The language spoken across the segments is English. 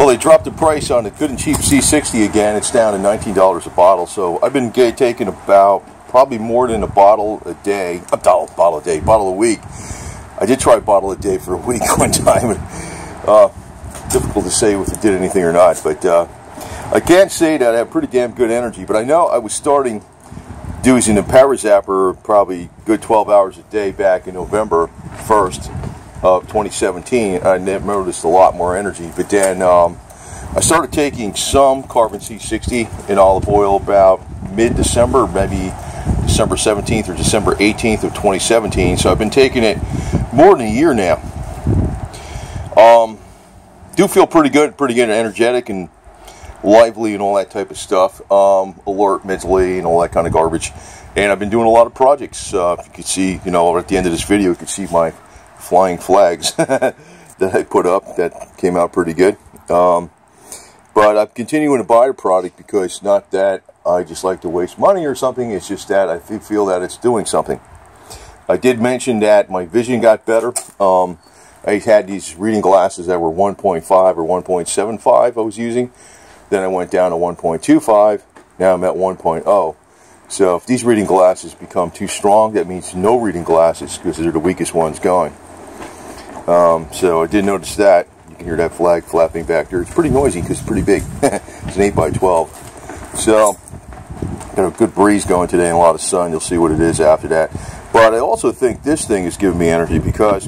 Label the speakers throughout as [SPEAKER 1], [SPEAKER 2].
[SPEAKER 1] Well, they dropped the price on the good and cheap C-60 again. It's down to $19 a bottle. So I've been taking about probably more than a bottle a day. Bottle a week. I did try a bottle a day for a week one time. Difficult to say if it did anything or not. But I can say that I have pretty damn good energy. But I know I was starting using the Power Zapper probably good 12 hours a day back in November 1st. Of 2017, I noticed a lot more energy. But then I started taking some carbon C-60 in olive oil about mid-December, maybe December 17th or December 18th of 2017. So I've been taking it more than a year now. Do feel pretty good energetic and lively and all that type of stuff. Alert mentally and all that kind of garbage. And I've been doing a lot of projects. If you could see, at the end of this video, you could see my flying flags that I put up. That came out pretty good. But I'm continuing to buy the product because not that I just like to waste money or something. It's just that I feel that it's doing something. I did mention that my vision got better. I had these reading glasses that were 1.5 or 1.75 I was using. Then I went down to 1.25. Now I'm at 1.0. So if these reading glasses become too strong, that means no reading glasses because they're the weakest ones going. So I did notice that. You can hear that flag flapping back there. It's pretty noisy because it's pretty big. It's an 8x12. So got a good breeze going today and a lot of sun. You'll see what it is after that. But I also think this thing is giving me energy because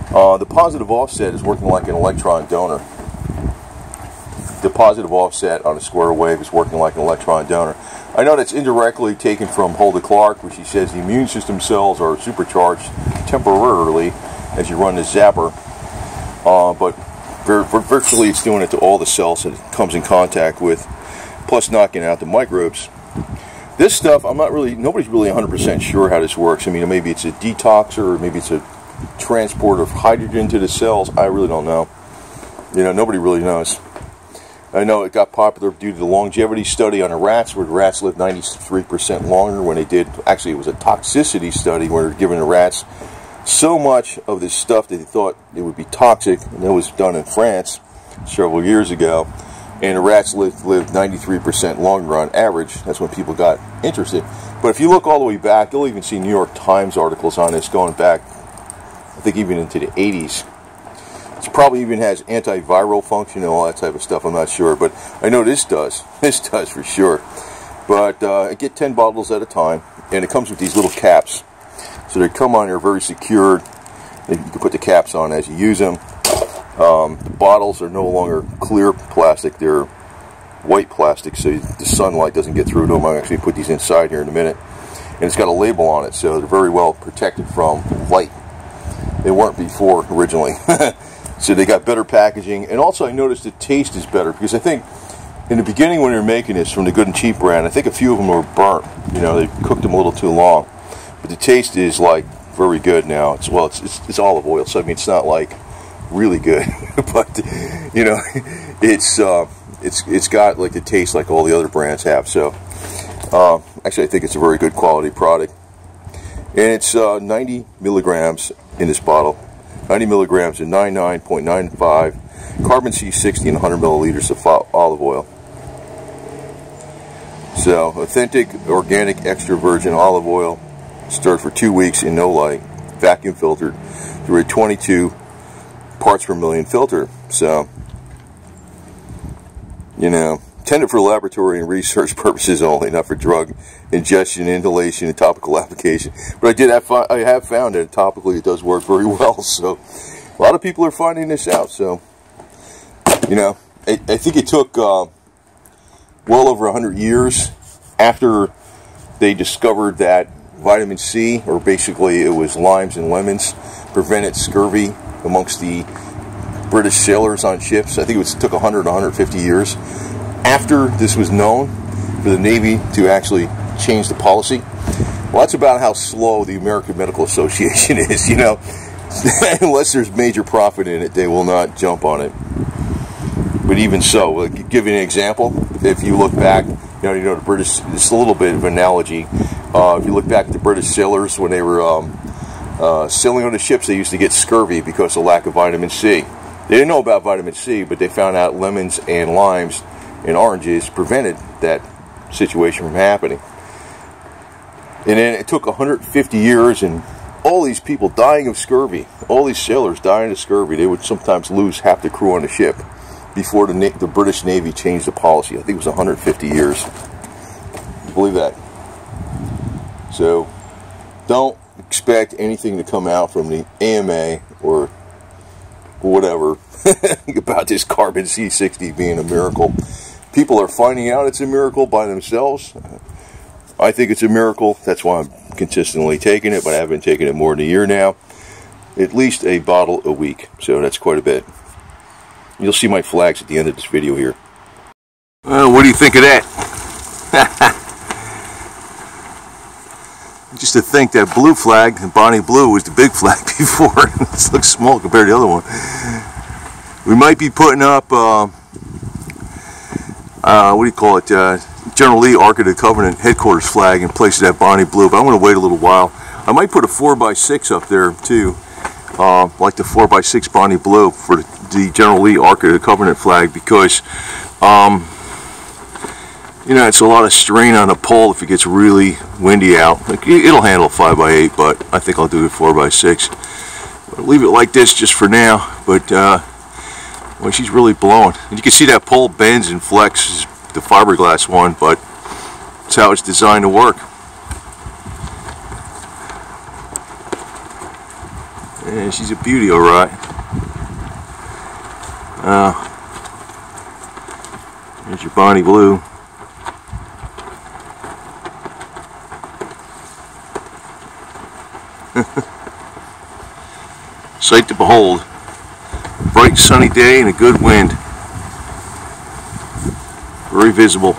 [SPEAKER 1] the positive offset is working like an electron donor. The positive offset on a square wave is working like an electron donor. I know that's indirectly taken from Hulda Clark, where she says the immune system cells are supercharged temporarily as you run the zapper, but virtually it's doing it to all the cells that it comes in contact with, plus knocking out the microbes. This stuff, nobody's really 100% sure how this works. I mean, maybe it's a detoxer, or maybe it's a transport of hydrogen to the cells. I really don't know. Nobody really knows. I know it got popular due to the longevity study on the rats, where the rats lived 93% longer when they did, actually it was a toxicity study where they're giving the rats so much of this stuff that they thought it would be toxic, and that was done in France several years ago, and the rats lived 93% longer on average. That's when people got interested. But if you look all the way back, you'll even see New York Times articles on this going back, I think even into the 80s. It probably even has antiviral function and all that type of stuff. I'm not sure, but I know this does. This does for sure. But I get 10 bottles at a time, and it comes with these little caps. So they come on, they're very secured. You can put the caps on as you use them. The bottles are no longer clear plastic, they're white plastic, so the sunlight doesn't get through them. I'll actually put these inside here in a minute. And it's got a label on it, so they're very well protected from light. They weren't before originally. So they got better packaging. And also I noticed the taste is better, because I think in the beginning when they were making this from the Good and Cheap brand, I think a few of them were burnt. They cooked them a little too long. But the taste is like very good now. It's olive oil, so I mean it's not like really good, but it's got like the taste like all the other brands have. So actually I think it's a very good quality product, and it's 90 milligrams in this bottle. 90 milligrams of 99.95 carbon C-60 and 100 milliliters of olive oil. So authentic, organic, extra virgin olive oil, stirred for 2 weeks in no light, vacuum filtered through a 22 parts per million filter. So, intended for laboratory and research purposes only, not for drug ingestion, inhalation, and topical application. But I have found that topically it does work very well. So, a lot of people are finding this out. So, I think it took well over 100 years after they discovered that vitamin C, or basically it was limes and lemons, prevented scurvy amongst the British sailors on ships. I think it took 100 to 150 years after this was known for the Navy to actually change the policy. Well, that's about how slow the American Medical Association is, Unless there's major profit in it, they will not jump on it. But even so, I'll give you an example. If you look back, the British, it's a little bit of an analogy. If you look back at the British sailors, when they were sailing on the ships, they used to get scurvy because of lack of vitamin C. They didn't know about vitamin C, but they found out lemons and limes and oranges prevented that situation from happening. And then it took 150 years and all these people dying of scurvy, all these sailors dying of scurvy. They would sometimes lose half the crew on the ship before the British Navy changed the policy. I think it was 150 years. Believe that. So don't expect anything to come out from the AMA or whatever about this carbon C-60 being a miracle. People are finding out it's a miracle by themselves. I think it's a miracle. That's why I'm consistently taking it, but I have been taking it more than a year now. At least a bottle a week, so that's quite a bit. You'll see my flags at the end of this video here. What do you think of that? Just to think that blue flag, the Bonnie Blue, was the big flag before. It looks small compared to the other one. We might be putting up, what do you call it, General Lee Ark of the Covenant headquarters flag in place of that Bonnie Blue, but I'm going to wait a little while. I might put a 4x6 up there too, like the 4x6 Bonnie Blue for the General Lee Ark of the Covenant flag, because you know, it's a lot of strain on the pole if it gets really windy out. Like, it'll handle 5x8, but I think I'll do the 4x6. I'll leave it like this just for now, but well, she's really blowing. And you can see that pole bends and flexes, the fiberglass one, but it's how it's designed to work. And she's a beauty, alright. There's your Bonnie Blue. Sight to behold. Bright sunny day and a good wind. Very visible.